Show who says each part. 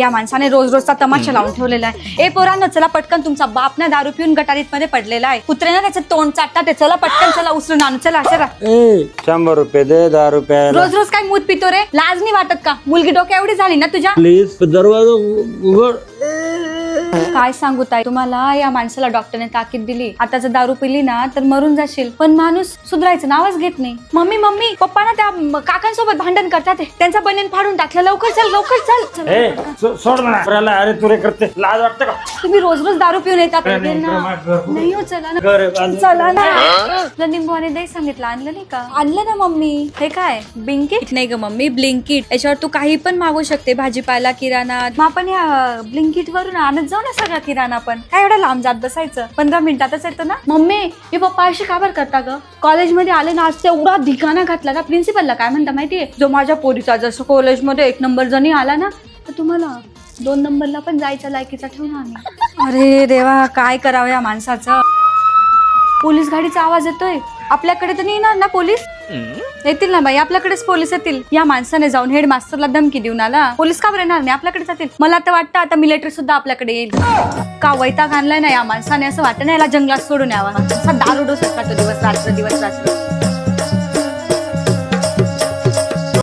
Speaker 1: या माणसाने रोज रोजचा तमाशा लावून ठेवलेला आहे. ए पोरांनो चला पटकन, तुमचा बाप ना दारू पिऊन गटारीत मध्ये पडलेला आहे. कुत्रे ना त्याचं तोंड चाटतात ते. चला पटकन, चला उचलून आणू. चला चला.
Speaker 2: 100 रुपये दे, 10 रुपये.
Speaker 1: रोज रोज काय मूत पितो रे? लाज नाही वाटत का? मुलगी डोक्या एवढी झाली ना तुझ्या.
Speaker 2: प्लीज दरवाजा उघड.
Speaker 1: काय सांगू ताई तुम्हाला, या माणसाला डॉक्टरने ताकीद दिली, आता जर दारू पिली ना तर मरून जाशील. पण माणूस सुधारायचं नावच घेत नाही. मम्मी मम्मी पप्पा ना त्या काकांसोबत भांडण करतात, त्यांचा बनियन फाडून टाकलं. लवकर चल, लवकर चल.
Speaker 2: सोड ना. अरे तुरे करते, लाज वाटते का?
Speaker 1: तुम्ही रोज रोज दारू पिऊन येतात नाही हो. चला ना, चला ना. तुला निंबू दही सांगितलं, आणलं नाही का? आणलं ना मम्मी. हे काय ब्लिंकिट? नाही ग मम्मी, ब्लिंकिट. याच्यावर तू काही पण मागू शकते, भाजीपाला, किराणा. मग आपण या ब्लिंकिट वरून आणत जाऊ ना सगळा किराणा. पण काय एवढं लांब जात बसायचं? 15 मिनिटातच येतो ना. मम्मी हे पप्पा अशी का बरं करता ग? कॉलेजमध्ये आले ना, आज एवढा धिकाणा घातला ना. प्रिन्सिपलला काय म्हणता माहितीये? जो माझ्या पोरीचा जसं कॉलेजमध्ये 1 नंबर जणी आला ना, तर तुम्हाला 2 नंबरला पण जायच्या लायकीचा ठेवून आम्ही. अरे देवा, काय करावं या माणसाचं. पोलीस गाडीचा आवाज येतोय. आपल्याकडे तर नाही येणार ना पोलीस? येतील ना बाई, आपल्याकडेच पोलीस येतील. या माणसाने जाऊन हेडमास्टरला धमकी देऊन आला. पोलीस का बरं येणार नाही? आपल्याकडे जातील. मला तर वाटतं आता मिलिटरी सुद्धा आपल्याकडे येईल. का वैताग आणलाय ना या माणसाने, असं वाटतं ना याला जंगलात सोडून यावा. असा दारू डोसत का तो दिवस रात्र.